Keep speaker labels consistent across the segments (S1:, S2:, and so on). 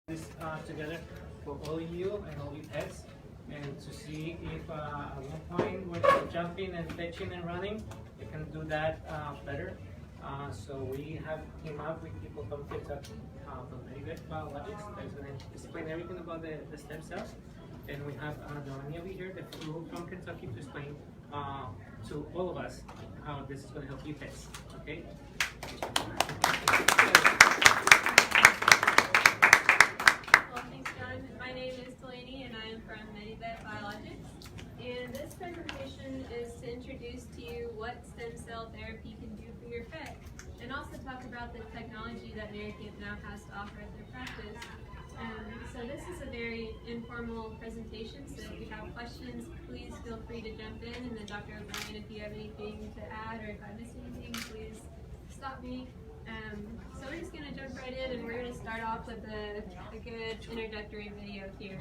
S1: This together for all you and all your pets, and to see if at one point when you're jumping and fetching and running, you can do that better. So we have came up with people from Kentucky, from Maricamp Biologics, that's going to explain everything about the stem cells. And we have Marion over here that flew from Kentucky to explain to all of us how this is going to help you pets. Okay.
S2: And this presentation is to introduce to you what stem cell therapy can do for your pet, and also talk about the technology that Maricamp now has to offer at their practice. So this is a very informal presentation, so if you have questions, please feel free to jump in, and then Dr. O'Brien, if you have anything to add or if I missed anything, please stop me. So we're just going to jump right in, and we're going to start off with a good introductory video here.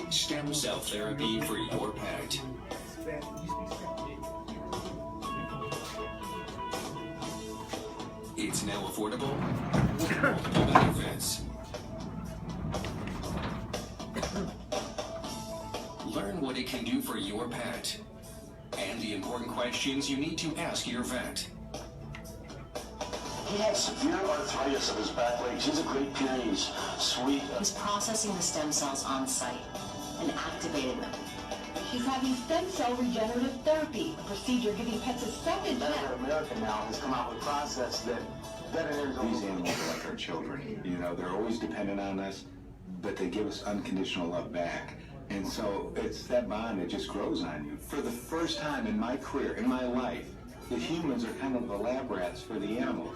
S3: Stem cell therapy for your pet. It's now affordable with multiple benefits. Learn what it can do for your pet and the important questions you need to ask your vet.
S4: He has severe arthritis of his back legs. He's a Great Pyrenees, sweet.
S5: He's processing the stem cells on site and activating them.
S6: He's having stem cell regenerative therapy, a procedure giving pets a second chance.
S4: America now has come out with a process that veterinarians...
S7: These animals are like our children. You know, they're always dependent on us, but they give us unconditional love back. And so it's that bond that just grows on you. For the first time in my career, in my life, the humans are kind of the lab rats for the animals.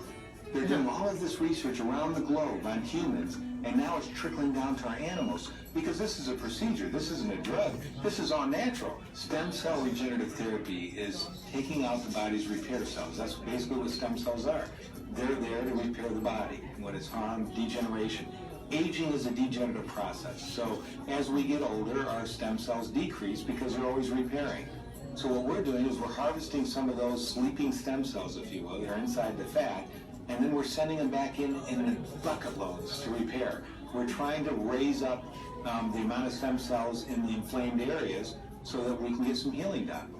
S7: They're doing all of this research around the globe on humans, and now it's trickling down to our animals, because this is a procedure, this isn't a drug, this is all natural. Stem cell regenerative therapy is taking out the body's repair cells. That's basically what stem cells are. They're there to repair the body when it's harmed, degeneration. Aging is a degenerative process, so as we get older, our stem cells decrease because they're always repairing. So what we're doing is we're harvesting some of those sleeping stem cells, if you will, that are inside the fat, and then we're sending them back in bucket loads to repair. We're trying to raise up the amount of stem cells in the inflamed areas so that we can get some healing done.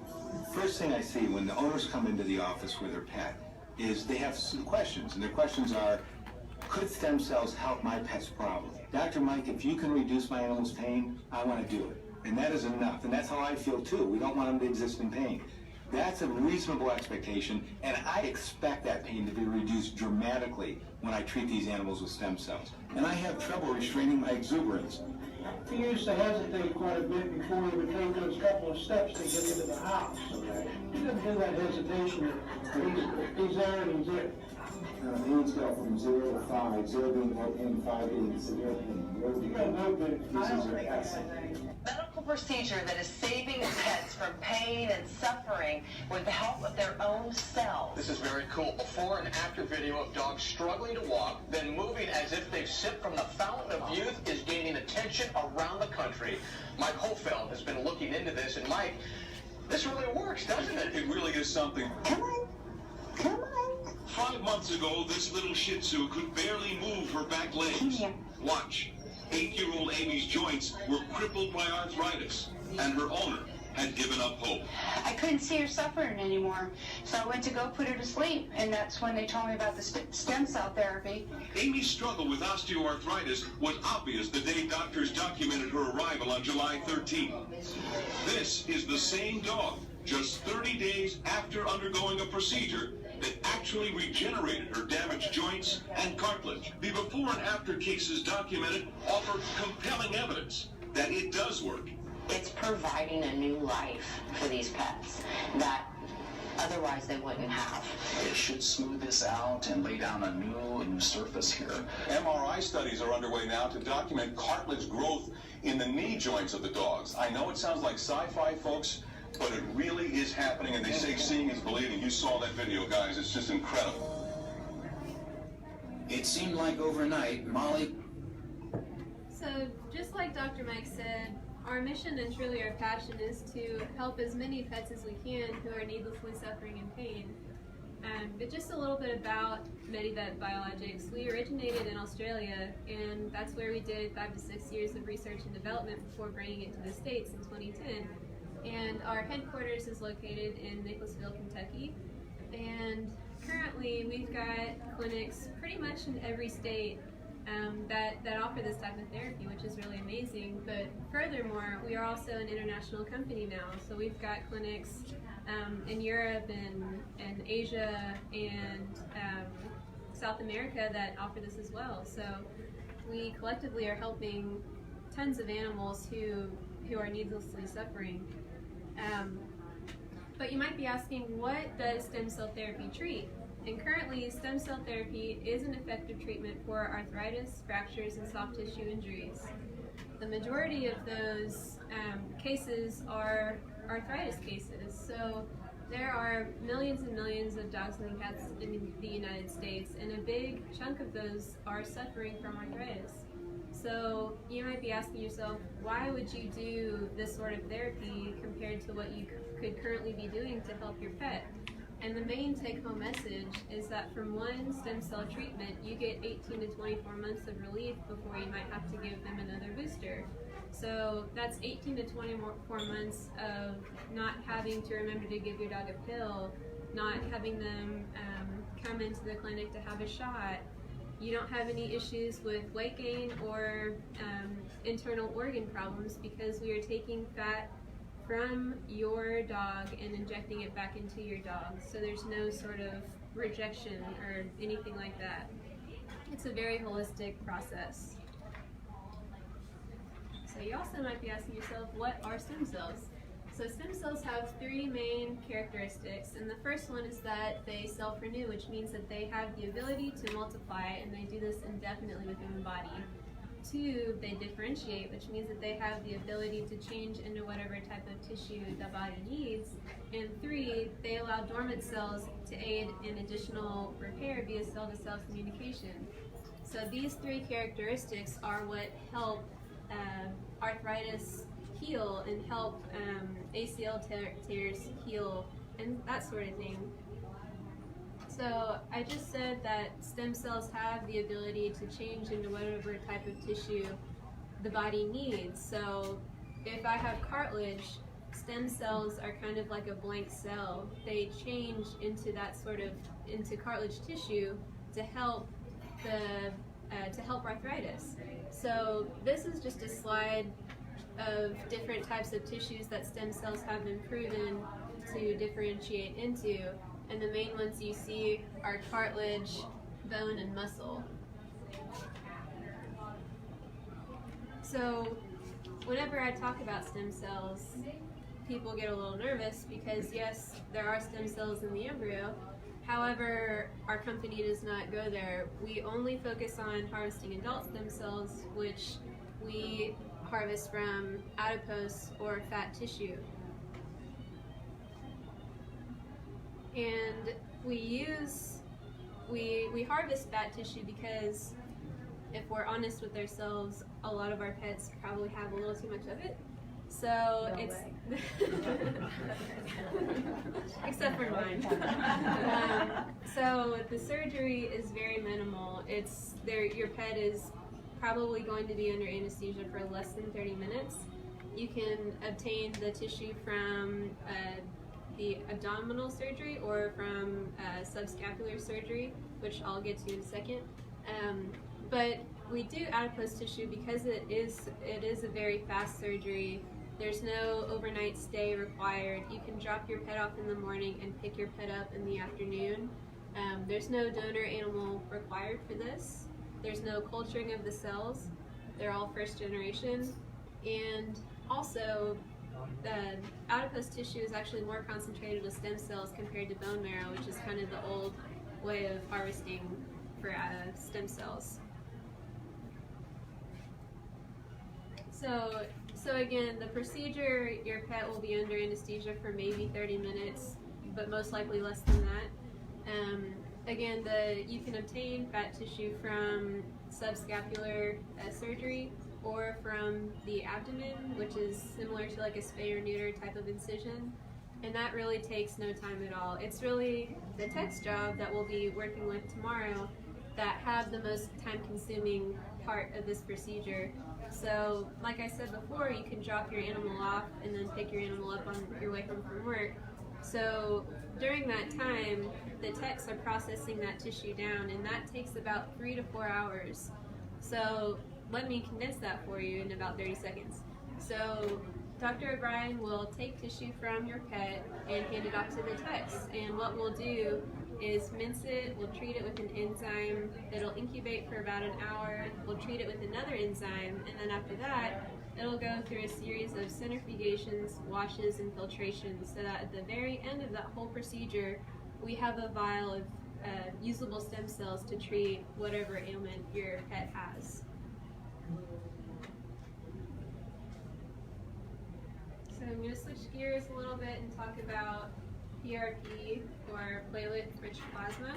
S7: First thing I see when the owners come into the office with their pet is they have some questions, and their questions are, could stem cells help my pet's problem? Dr. Mike, if you can reduce my animal's pain, I want to do it. And that is enough, and that's how I feel too. We don't want them to exist in pain. That's a reasonable expectation, and I expect that pain to be reduced dramatically when I treat these animals with stem cells. And I have trouble restraining my exuberance.
S8: He used to hesitate quite a bit before he would take those couple of steps to get into the house. He doesn't do that hesitation. He's there and he's there.
S9: Pain scale from 0 to 5, 0 being no pain, 5 being severe pain.
S10: Medical procedure that is saving pets from pain and suffering with the help of their own cells.
S11: This is very cool. Before and after video of dogs struggling to walk, then moving as if they've sipped from the fountain of youth is gaining attention around the country. Mike Hofeld has been looking into this, and Mike, this really works, doesn't it?
S12: It really is something.
S6: Come on. Come on.
S12: 5 months ago, this little Shih Tzu could barely move her back legs. Watch. 8-year-old Amy's joints were crippled by arthritis, and her owner had given up hope.
S13: I couldn't see her suffering anymore, so I went to go put her to sleep, and that's when they told me about the stem cell therapy.
S12: Amy's struggle with osteoarthritis was obvious the day doctors documented her arrival on July 13th. This is the same dog, just 30 days after undergoing a procedure that actually regenerated her damaged joints and cartilage. The before and after cases documented offer compelling evidence that it does work.
S5: It's providing a new life for these pets that otherwise they wouldn't have.
S14: It should smooth this out and lay down a new surface here.
S12: MRI studies are underway now to document cartilage growth in the knee joints of the dogs. I know it sounds like sci-fi, folks, but it really is happening, and they say seeing is believing. You saw that video, guys. It's just incredible.
S3: It seemed like overnight, Molly...
S2: So, just like Dr. Mike said, our mission and truly our passion is to help as many pets as we can who are needlessly suffering in pain. But just a little bit about MediVet Biologics. We originated in Australia, and that's where we did 5 to 6 years of research and development before bringing it to the States in 2010. And our headquarters is located in Nicholasville, Kentucky. And currently we've got clinics pretty much in every state that offer this type of therapy, which is really amazing. But furthermore, we are also an international company now. So we've got clinics in Europe and Asia and South America that offer this as well. So we collectively are helping tons of animals who are needlessly suffering. But you might be asking, what does stem cell therapy treat? And currently, stem cell therapy is an effective treatment for arthritis, fractures, and soft tissue injuries. The majority of those cases are arthritis cases. So there are millions and millions of dogs and cats in the United States, and a big chunk of those are suffering from arthritis. So you might be asking yourself, why would you do this sort of therapy compared to what you could currently be doing to help your pet? And the main take-home message is that from one stem cell treatment, you get 18 to 24 months of relief before you might have to give them another booster. So that's 18 to 24 months of not having to remember to give your dog a pill, not having them come into the clinic to have a shot. You don't have any issues with weight gain or internal organ problems because we are taking fat from your dog and injecting it back into your dog. So there's no sort of rejection or anything like that. It's a very holistic process. So you also might be asking yourself, what are stem cells? So stem cells have 3 main characteristics, and the first one is that they self-renew, which means that they have the ability to multiply, and they do this indefinitely within the body. 2, they differentiate, which means that they have the ability to change into whatever type of tissue the body needs. And 3, they allow dormant cells to aid in additional repair via cell-to-cell communication. So these 3 characteristics are what help arthritis heal and help ACL tears heal and that sort of thing. So I just said that stem cells have the ability to change into whatever type of tissue the body needs. So if I have cartilage, stem cells are kind of like a blank cell. They change into that sort of, into cartilage tissue to help arthritis. So this is just a slide of different types of tissues that stem cells have been proven to differentiate into. And the main ones you see are cartilage, bone, and muscle. So whenever I talk about stem cells, people get a little nervous because yes, there are stem cells in the embryo. However, our company does not go there. We only focus on harvesting adult stem cells, which we harvest from adipose or fat tissue. And we harvest fat tissue because if we're honest with ourselves, a lot of our pets probably have a little too much of it. So it's except for mine. So the surgery is very minimal. Your pet is probably going to be under anesthesia for less than 30 minutes. You can obtain the tissue from the abdominal surgery or from subscapular surgery, which I'll get to in a second. But we do adipose tissue because it is a very fast surgery. There's no overnight stay required. You can drop your pet off in the morning and pick your pet up in the afternoon. There's no donor animal required for this. There's no culturing of the cells. They're all first generation. And also, the adipose tissue is actually more concentrated with stem cells compared to bone marrow, which is kind of the old way of harvesting for stem cells. So again, the procedure, your pet will be under anesthesia for maybe 30 minutes, but most likely less than that. Again, you can obtain fat tissue from subscapular surgery or from the abdomen, which is similar to like a spay or neuter type of incision. and that really takes no time at all. It's really the tech's job that we'll be working with tomorrow that have the most time-consuming part of this procedure. So, like I said before, you can drop your animal off and then pick your animal up on your way home from work. So, during that time, the techs are processing that tissue down, and that takes about 3 to 4 hours. So, let me condense that for you in about 30 seconds. So, Dr. O'Brien will take tissue from your pet and hand it off to the techs. And what we'll do is mince it, we'll treat it with an enzyme that'll incubate for about an hour, we'll treat it with another enzyme, and then after that, it'll go through a series of centrifugations, washes, and filtrations, so that at the very end of that whole procedure, we have a vial of usable stem cells to treat whatever ailment your pet has. So I'm going to switch gears a little bit and talk about PRP, or platelet-rich plasma.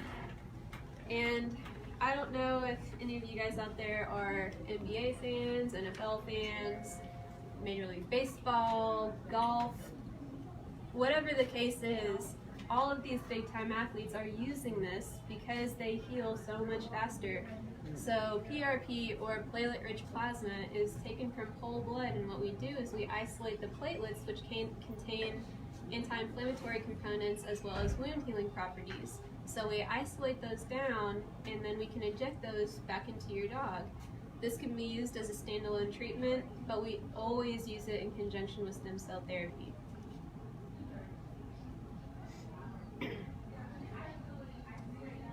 S2: And I don't know if any of you guys out there are NBA fans, NFL fans, Major League Baseball, golf, whatever the case is, all of these big-time athletes are using this because they heal so much faster. So PRP, or platelet-rich plasma, is taken from whole blood, and what we do is we isolate the platelets, which can contain anti-inflammatory components as well as wound healing properties. So we isolate those down, and then we can inject those back into your dog. This can be used as a standalone treatment, but we always use it in conjunction with stem cell therapy.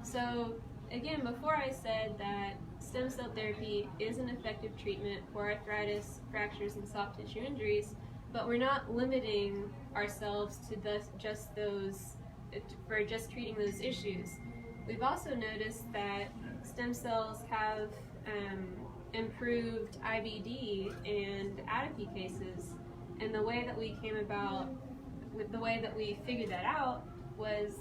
S2: So again, before I said that stem cell therapy is an effective treatment for arthritis, fractures, and soft tissue injuries, but we're not limiting ourselves to just treating those issues. We've also noticed that stem cells have improved IBD and atopy cases, and the way that we figured that out was.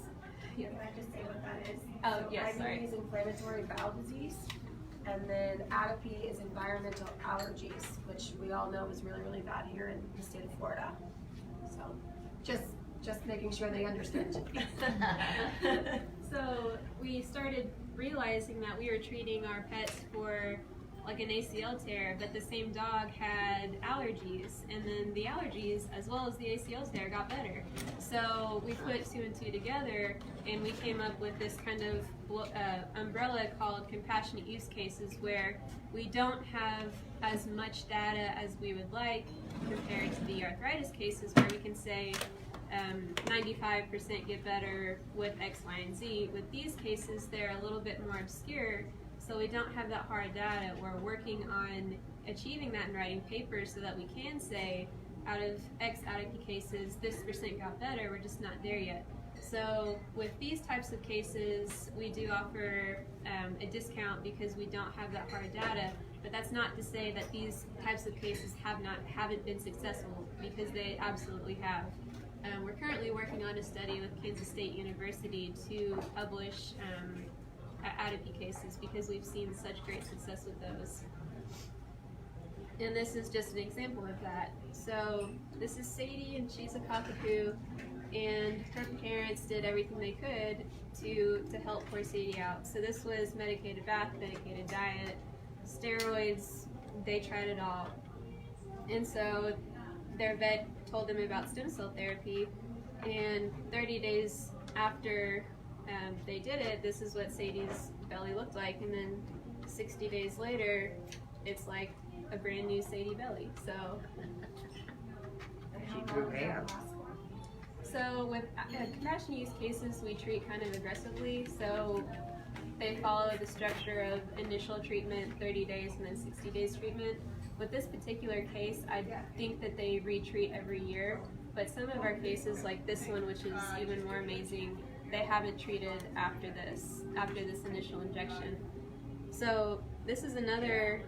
S15: Can I just say what that is?
S2: Oh, yes, sorry.
S15: IBD is inflammatory bowel disease, and then atopy is environmental allergies, which we all know is really, really bad here in the state of Florida. So, just making sure they understand.
S2: So we started realizing that we were treating our pets for like an ACL tear, but the same dog had allergies, and then the allergies as well as the ACL tear got better. So we put 2 and 2 together, and we came up with this kind of umbrella called compassionate use cases, where we don't have as much data as we would like compared to the arthritis cases, where we can say 95% get better with X, Y, and Z. With these cases, they're a little bit more obscure, so we don't have that hard data. We're working on achieving that in writing papers so that we can say, out of X atopy cases, this % got better. We're just not there yet. So with these types of cases, we do offer a discount because we don't have that hard data. But that's not to say that these types of cases haven't been successful, because they absolutely have. We're currently working on a study with Kansas State University to publish atopy cases, because we've seen such great success with those. And this is just an example of that. So this is Sadie, and she's a cockapoo, and her parents did everything they could to help poor Sadie out. So this was medicated bath, medicated diet, steroids, they tried it all. And so their vet told them about stem cell therapy, and 30 days after they did it, this is what Sadie's belly looked like, and then 60 days later, it's like a brand new Sadie belly. So
S16: she grew hair.
S2: So with compassionate use cases, we treat kind of aggressively. So they follow the structure of initial treatment, 30 days, and then 60 days treatment. With this particular case, I think that they retreat every year, but some of our cases, like this one, which is even more amazing, they haven't treated after this initial injection. So this is another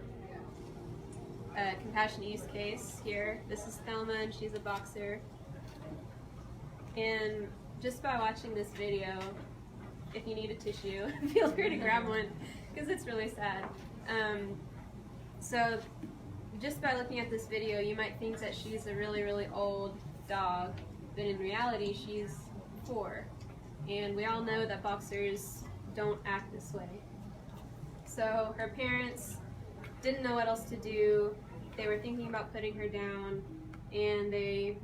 S2: compassionate use case here. This is Thelma, and she's a boxer. And just by watching this video, if you need a tissue, feel free to grab one, because it's really sad. So just by looking at this video, you might think that she's a really, really old dog, but in reality she's 4. And we all know that boxers don't act this way. So her parents didn't know what else to do. They were thinking about putting her down, and they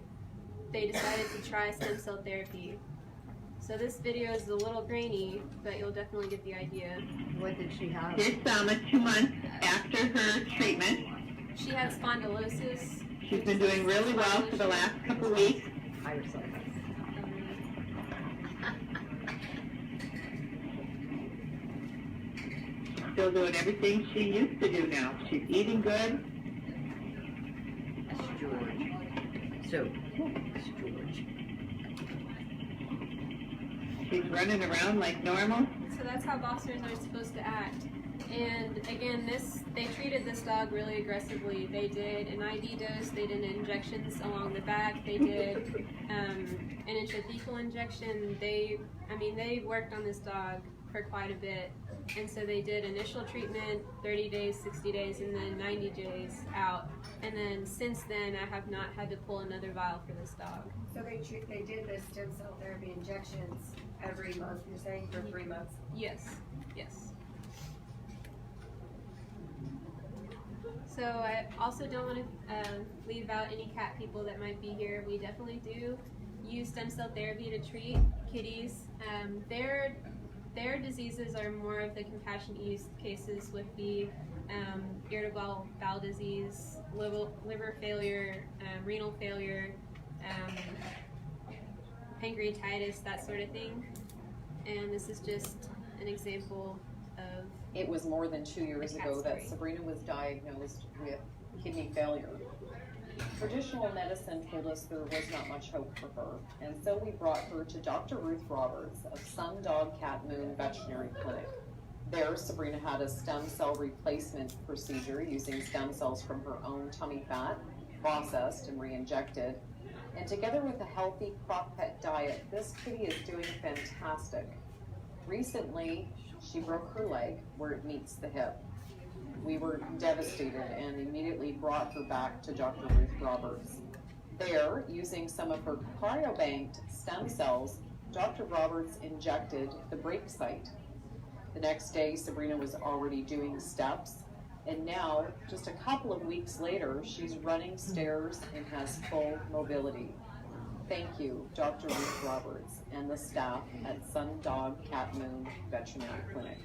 S2: decided to try stem cell therapy. So this video is a little grainy, but you'll definitely get the idea.
S16: What did she have?
S17: This 2 months after her treatment.
S2: She had spondylosis.
S17: She's been doing really well for the last couple of weeks. Still doing everything she used to do now. She's eating good.
S16: That's George. So, that's George.
S17: She's running around like normal.
S2: So that's how boxers are supposed to act. And again, they treated this dog really aggressively. They did an IV dose, they did injections along the back, they did an intrathecal injection. They worked on this dog for quite a bit. And so they did initial treatment, 30 days, 60 days, and then 90 days out. And then since then, I have not had to pull another vial for this dog.
S15: So they did the stem cell therapy injections every month, you're saying, for 3 months?
S2: Yes, yes. So I also don't want to leave out any cat people that might be here. We definitely do use stem cell therapy to treat kitties. Their diseases are more of the compassionate use cases with the irritable bowel disease, liver failure, renal failure, pancreatitis, that sort of thing. And this is just an example of...
S18: It was more than 2 years ago that Sabrina was diagnosed with kidney failure. Traditional medicine told us there was not much hope for her, and so we brought her to Dr. Ruth Roberts of Sun Dog Cat Moon Veterinary Clinic. There, Sabrina had a stem cell replacement procedure using stem cells from her own tummy fat, processed and re-injected. And together with a healthy crop pet diet, this kitty is doing fantastic. Recently, she broke her leg where it meets the hip. We were devastated and immediately brought her back to Dr. Ruth Roberts. There, using some of her cryobanked stem cells, Dr. Roberts injected the break site. The next day, Sabrina was already doing steps, and now, just a couple of weeks later, she's running stairs and has full mobility. Thank you, Dr. Ruth Roberts and the staff at Sun Dog Cat Moon Veterinary Clinic.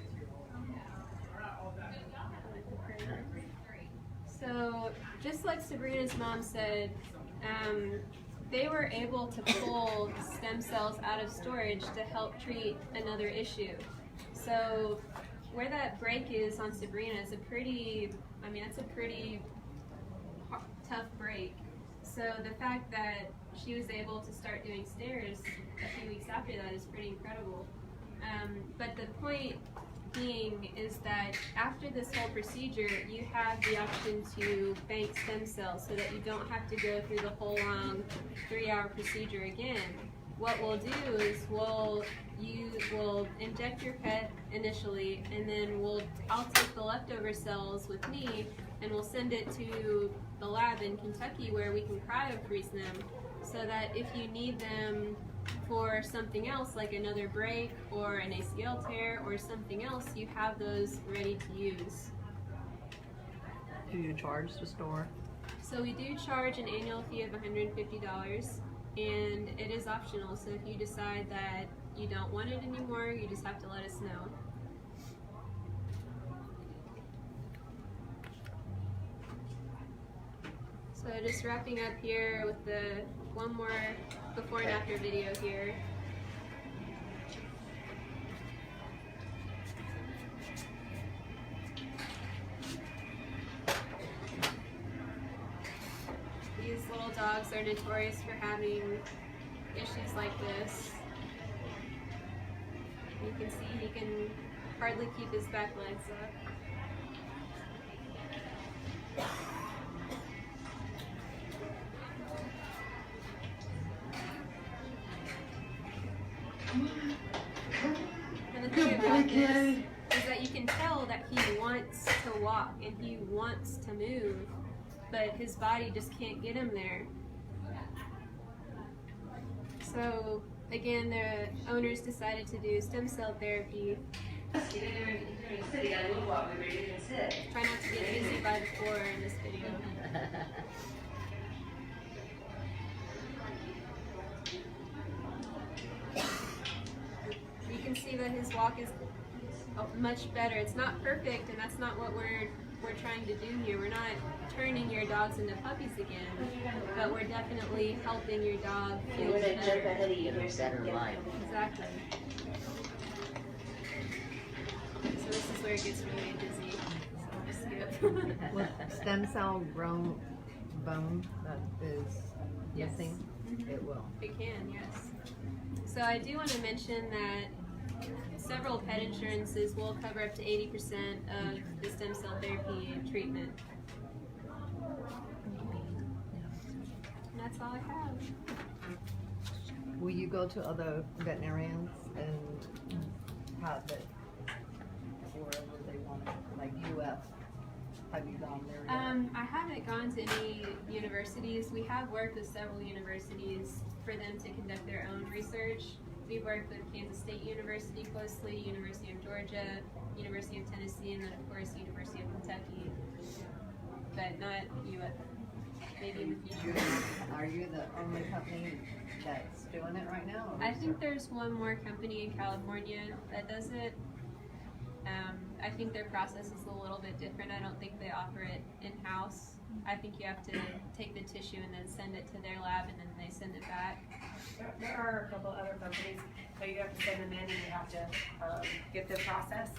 S2: So, just like Sabrina's mom said, they were able to pull stem cells out of storage to help treat another issue. So, where that break is on Sabrina is it's a pretty tough break. So the fact that she was able to start doing stairs a few weeks after that is pretty incredible. But the point being is that after this whole procedure, you have the option to bank stem cells so that you don't have to go through the whole long 3-hour procedure again. What we'll do is we'll inject your pet initially, and then I'll take the leftover cells with me and we'll send it to the lab in Kentucky where we can cryo-freeze them so that if you need them for something else like another break or an ACL tear or something else, you have those ready to use.
S16: Do you charge the store?
S2: So we do charge an annual fee of $150, and it is optional, so if you decide that you don't want it anymore, you just have to let us know. So just wrapping up here with the one more before and after video here. These little dogs are notorious for having issues like this. You can see he can hardly keep his back legs up. And the thing about this is that you can tell that he wants to walk and he wants to move, but his body just can't get him there. So again, the owners decided to do stem cell therapy. Try not to get dizzy by the floor in this video. You can see that his walk is much better. It's not perfect, and that's not what we're trying to do here. We're not turning your dogs into puppies again, but we're definitely helping your dog feel better.
S5: Jump ahead of you, here's better life.
S2: Exactly. So this is where it gets really dizzy. So just skip.
S16: With stem cell grown bone that is missing, it will.
S2: It can, yes. So I do want to mention that several pet insurances will cover up to 80% of the stem cell therapy treatment. And that's all I have.
S16: Will you go to other veterinarians and have it wherever they want it, like UF? Have you gone there yet?
S2: I haven't gone to any universities. We have worked with several universities for them to conduct their own research. We've worked with Kansas State University closely, University of Georgia, University of Tennessee, and then of course University of Kentucky, but not UF. Maybe in the future.
S16: Are you the only company that's doing it right now?
S2: I think there's one more company in California that does it. I think their process is a little bit different. I don't think they offer it in-house. I think you have to take the tissue and then send it to their lab, and then they send it back.
S15: There are a couple other companies, but you have to send them in and you have to get them processed.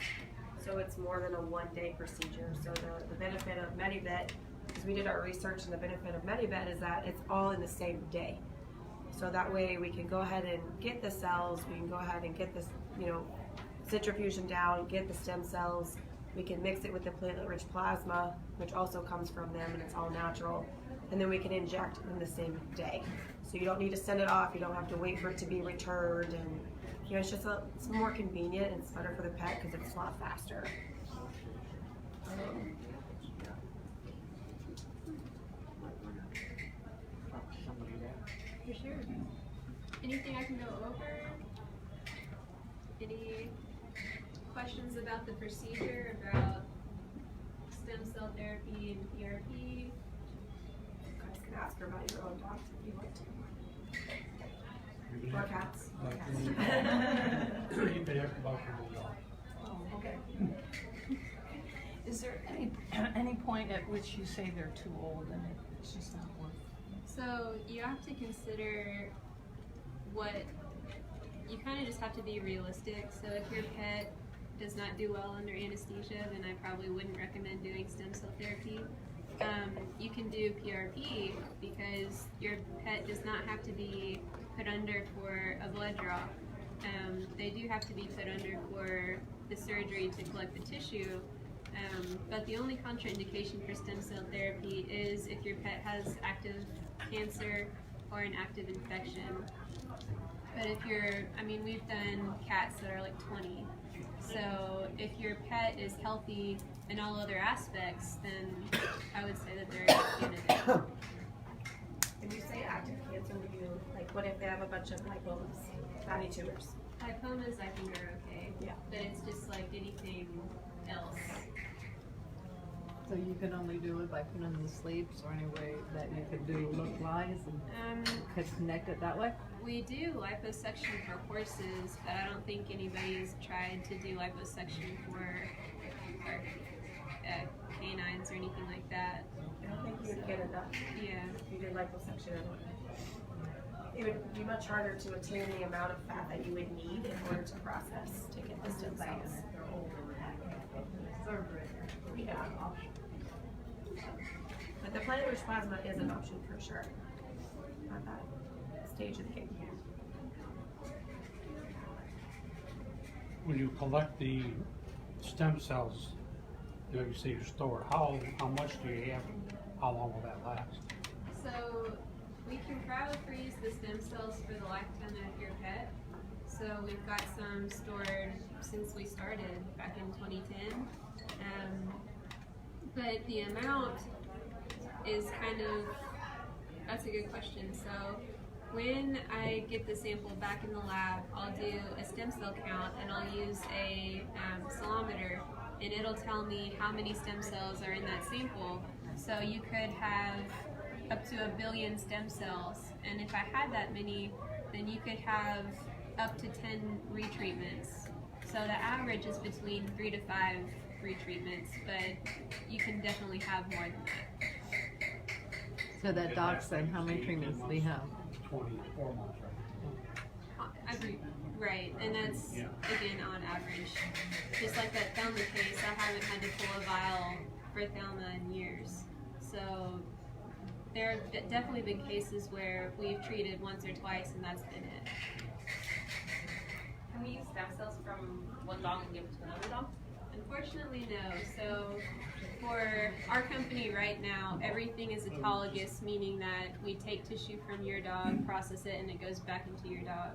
S15: So it's more than a one-day procedure. So the benefit of MediVet, because we did our research, and the benefit of MediVet is that it's all in the same day. So that way we can go ahead and get the cells, we can go ahead and get this, centrifusion down, get the stem cells. We can mix it with the platelet-rich plasma, which also comes from them, and it's all natural. And then we can inject in the same day. So you don't need to send it off. You don't have to wait for it to be returned, and it's just it's more convenient, and it's better for the pet because it's a lot faster.
S2: For sure. Anything I can go over? Any questions about the procedure, about stem cell therapy and PRP?
S15: You guys can ask her about your own dogs if you want to. Or cats.
S19: You could ask about your own dog.
S15: Oh, okay.
S20: Is there any point at which you say they're too old and it's just not worth it?
S2: So you have to consider you kind of just have to be realistic. So if your pet does not do well under anesthesia, then I probably wouldn't recommend doing stem cell therapy. You can do PRP because your pet does not have to be put under for a blood draw. They do have to be put under for the surgery to collect the tissue. But the only contraindication for stem cell therapy is if your pet has active cancer or an active infection. But if we've done cats that are like 20. So if your pet is healthy in all other aspects, then I would say that they're a good candidate.
S15: When you say active cancer, what if they have a bunch of lipomas, fatty tumors?
S2: Lipomas, I think, are okay.
S15: Yeah.
S2: But it's just like anything else.
S16: So you can only do it by putting them to sleep, or any way that you could do look-wise and connect it that way?
S2: We do liposuction for horses, but I don't think anybody's tried to do liposuction for canines or anything like that.
S15: I don't think you would get enough.
S2: Yeah.
S15: If you did liposuction, it would be much harder to attain the amount of fat that you would need in order to process to get the stem cells. Yeah. But the platelet-rich plasma is an option for sure at that stage of the game.
S19: When you collect the stem cells, you say you store, how much do you have? How long will that last?
S2: So we can cryo-freeze the stem cells for the lifetime of your pet. So we've got some stored since we started back in 2010. But the amount is that's a good question. So When I get the sample back in the lab, I'll do a stem cell count and I'll use a salometer, and it'll tell me how many stem cells are in that sample. So you could have up to 1 billion stem cells, and if I had that many, then you could have up to 10 retreatments. So the average is between 3 to 5 retreatments, but you can definitely have more than that.
S16: So that dog said, how many treatments do we have?
S19: 24 months, right?
S2: Right, and that's, again, on average. Just like that Thelma case, I haven't had to pull a vial for Thelma in years. So there have definitely been cases where we've treated once or twice and that's been it.
S21: Can we use stem cells from one dog and give it to another dog?
S2: Unfortunately, no. So for our company right now, everything is autologous, meaning that we take tissue from your dog, process it, and it goes back into your dog.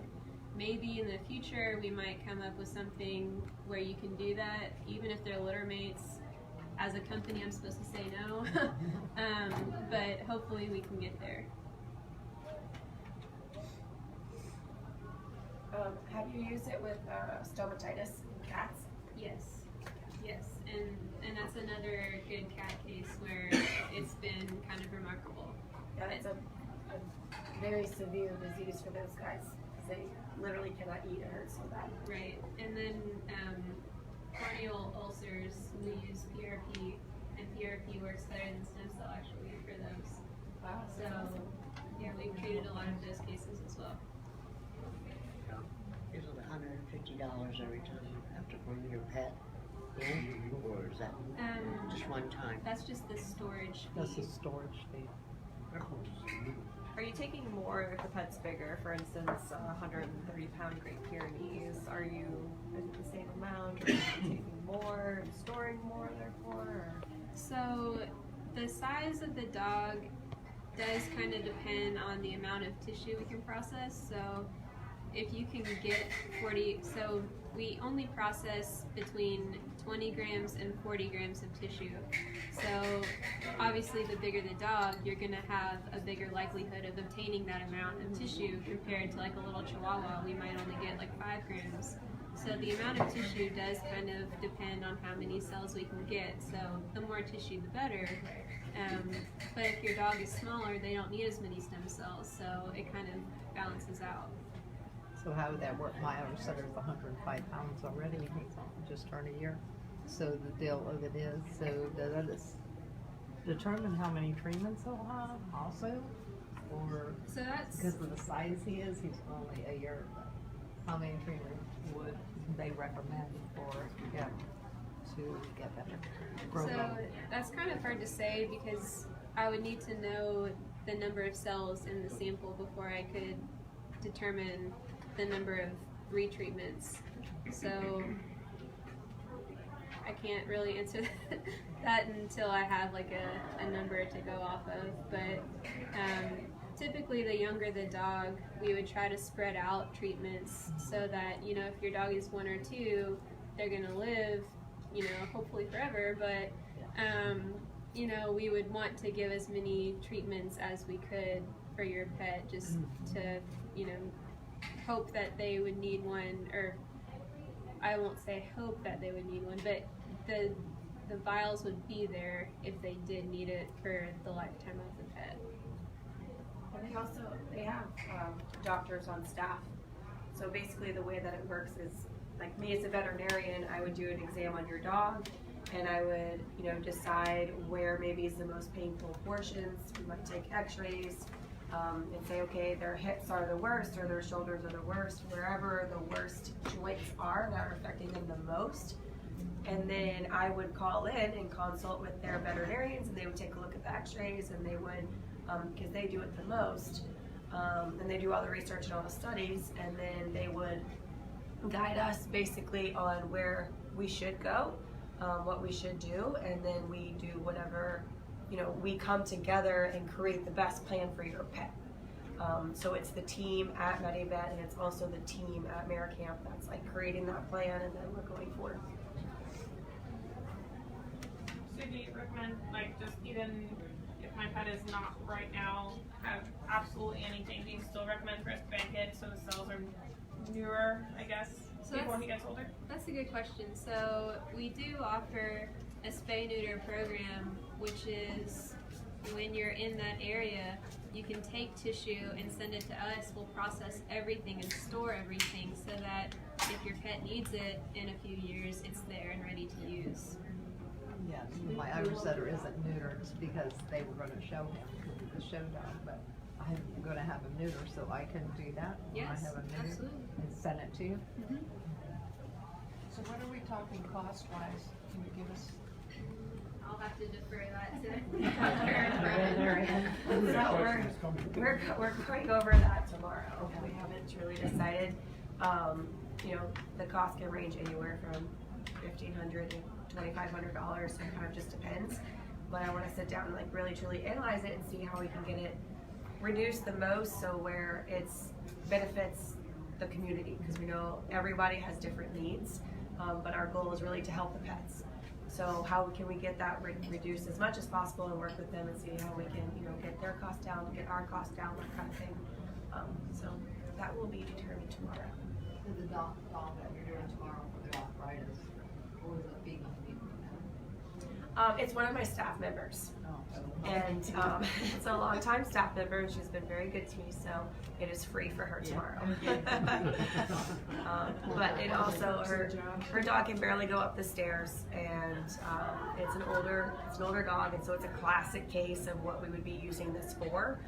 S2: Maybe in the future we might come up with something where you can do that, even if they're litter mates. As a company, I'm supposed to say no, but hopefully we can get there.
S15: Have you used it with stomatitis in cats?
S2: Yes, and that's another good cat case where it's been kind of remarkable.
S15: Yeah, it's a very severe disease for those guys, because they literally cannot eat. It hurts so bad.
S2: Right, and then corneal ulcers, we use PRP, and PRP works better than stem cell actually for those.
S15: Wow.
S2: So, yeah, we've treated a lot of those cases as well.
S22: Is it $150 every time you have to bring your pet in, or is that just one time?
S2: That's just the storage fee.
S16: That's the storage fee.
S21: Are you taking more if the pet's bigger? For instance, 130-pound Great Pyrenees. Are you is it the same amount, or are you taking more and storing more, therefore? Or?
S2: So the size of the dog does kind of depend on the amount of tissue we can process. So if you can get 40, so we only process between 20 grams and 40 grams of tissue. So obviously the bigger the dog, you're gonna have a bigger likelihood of obtaining that amount of tissue compared to like a little Chihuahua, we might only get like 5 grams. So the amount of tissue does kind of depend on how many cells we can get. So the more tissue, the better. But if your dog is smaller, they don't need as many stem cells, so it kind of balances out.
S16: So how would that work? My other setter's 105 pounds already. He's just turned a year. So the deal of it is, so does it determine how many treatments he'll have also? Or
S2: so that's
S16: because of the size he is, he's only a year. How many treatments would they recommend for him to get better?
S2: So that's kind of hard to say because I would need to know the number of cells in the sample before I could determine the number of retreatments. So I can't really answer that until I have like a number to go off of. But typically the younger the dog, we would try to spread out treatments so that, you know, if your dog is 1 or 2, they're gonna live, you know, hopefully forever, but you know, we would want to give as many treatments as we could for your pet, just to, you know, hope that they would need one, or I won't say hope that they would need one, but the vials would be there if they did need it for the lifetime of the pet.
S15: And they have doctors on staff. So basically the way that it works is, like me as a veterinarian, I would do an exam on your dog, and I would, you know, decide where maybe is the most painful portions. We might take x-rays and say, okay, their hips are the worst, or their shoulders are the worst, wherever the worst joints are that are affecting them the most. And then I would call in and consult with their veterinarians, and they would take a look at the x-rays, and they would, because they do it the most, and they do all the research and all the studies, and then they would guide us basically on where we should go, what we should do, and then we do whatever, you know, we come together and create the best plan for your pet. So it's the team at MediVet, and it's also the team at Maricamp that's like creating that plan, and then we're going forward.
S21: So do you recommend, like, just even if my
S1: pet is not right now have absolutely anything, do you still recommend for us to bank it so the cells are newer, I guess, before he gets older?
S2: That's a good question. So we do offer a spay-neuter program, which is when you're in that area, you can take tissue and send it to us. We'll process everything and store everything so that if your pet needs it in a few years, it's there and ready to use.
S16: Yeah, my Irish setter isn't neutered because they were going to show him the show dog, but I'm going to have him neuter, so I can do that.
S2: Yes,
S16: I have him neutered
S2: absolutely.
S16: and send it to you.
S20: So what are we talking cost-wise? Can you give us?
S2: I'll have to defer that to
S15: So we're going over that tomorrow. We haven't really decided. You know, the cost can range anywhere from $1,500 to $2,500, so it kind of just depends. But I want to sit down and like really truly analyze it and see how we can get it reduced the most, so where it's benefits the community, because we know everybody has different needs, but our goal is really to help the pets. So how can we get that reduced as much as possible and work with them and see how we can, you know, get their cost down, get our cost down, that kind of thing. So that will be determined tomorrow.
S16: The dog that you're doing tomorrow for the arthritis, or is it being
S15: it's one of my staff members.
S16: Oh.
S15: And it's a long-time staff member, and she's been very good to me, so it is free for her tomorrow. But it also, her dog can barely go up the stairs, and it's an older dog, and so it's a classic case of what we would be using this for.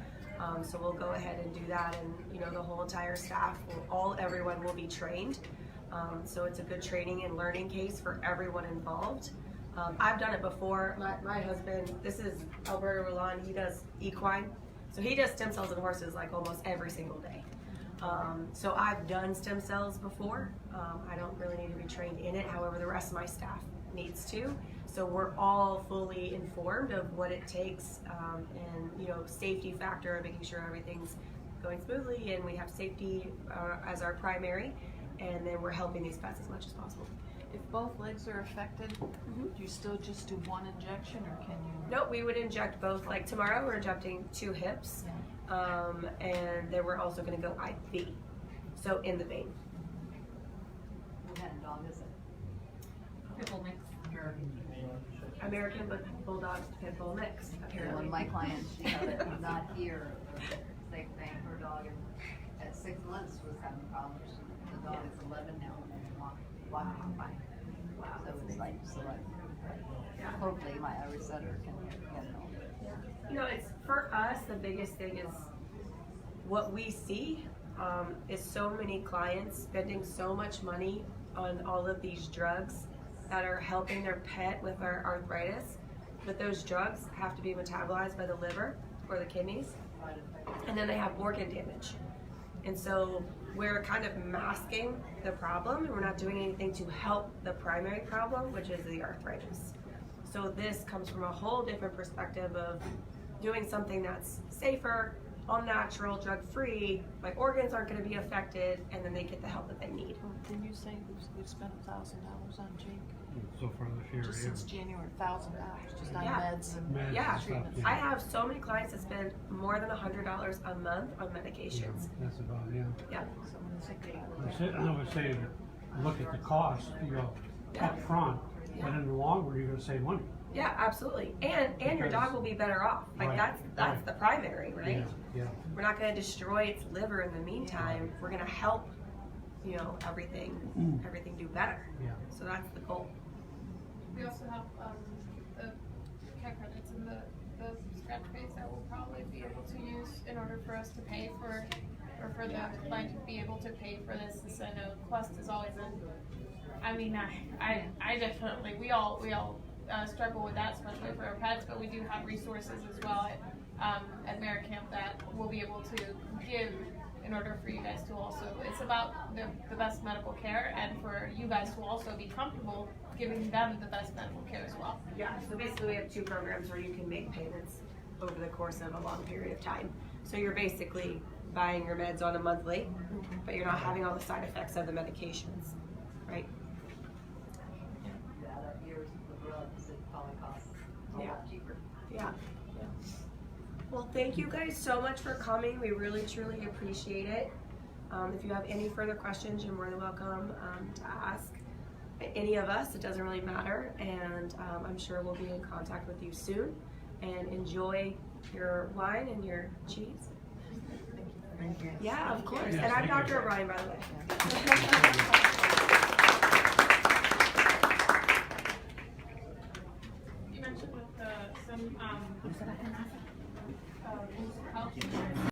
S15: So we'll go ahead and do that, and you know, the whole entire staff, everyone will be trained. So it's a good training and learning case for everyone involved. I've done it before. My husband, this is Alberto Roland, he does equine. So he does stem cells in horses like almost every single day. So I've done stem cells before. I don't really need to be trained in it. However, the rest of my staff needs to. So we're all fully informed of what it takes, and you know, safety factor, making sure everything's going smoothly, and we have safety as our primary, and then we're helping these pets as much as possible.
S20: If both legs are affected, do you still just do one injection, or can you?
S15: Nope, we would inject both. Like tomorrow, we're injecting 2 hips, and then we're also going to go IV, so in the vein.
S16: What kind of dog is it?
S15: Pit bull mix. American Bulldog Pit Bull mix. Apparently.
S16: One of my clients, she had it not here. Same thing. Her dog at 6 months was having problems. The dog is 11 now. Walking fine. Wow. So it's like select. Yeah. Hopefully my Irish setter can get it all.
S15: You know, it's for us, the biggest thing is what we see is so many clients spending so much money on all of these drugs that are helping their pet with our arthritis, but those drugs have to be metabolized by the liver or the kidneys, and then they have organ damage. And so we're kind of masking the problem, and we're not doing anything to help the primary problem, which is the arthritis. So this comes from a whole different perspective of doing something that's safer, all natural, drug-free, my organs aren't going to be affected, and then they get the help that they need.
S20: Didn't you say we've spent $1,000 on Jake?
S19: So far this year,
S20: Just since January, $1,000 just on
S15: Yeah.
S20: meds and treatments.
S15: I have so many clients that spend more than $100 a month on medications.
S19: That's about, yeah.
S15: Yeah.
S19: I would say, look at the cost, you know, up front, but in the long run, you're gonna save money.
S15: Yeah, absolutely. And your dog will be better off. Like that's the primary, right?
S19: Yeah.
S15: We're not going to destroy its liver in the meantime. We're going to help, you know, everything do better.
S19: Yeah.
S15: So that's the goal.
S4: We also have the care credits in the scratch base that we'll probably be able to use in order for us to pay for, or for the client to be able to pay for this. Since I know Quest is always I mean, I definitely, we all struggle with that, especially for our pets, but we do have resources as well at Maricamp that we'll be able to give in order for you guys to also, it's about the best medical care, and for you guys to also be comfortable giving them the best medical care as well.
S15: Yeah, so basically we have 2 programs where you can make payments over the course of a long period of time. So you're basically buying your meds on a monthly, but you're not having all the side effects of the medications, right?
S16: Years of the drugs, it probably costs a lot cheaper.
S15: Yeah. Well, thank you guys so much for coming. We really, truly appreciate it. If you have any further questions, you're more than welcome to ask any of us. It doesn't really matter. And I'm sure we'll be in contact with you soon. And enjoy your wine and your cheese.
S16: Thank you.
S15: Yeah, of course.
S19: Yes,
S15: And I'm
S19: thank you.
S15: Dr. O'Brien, by the way.
S1: You mentioned with some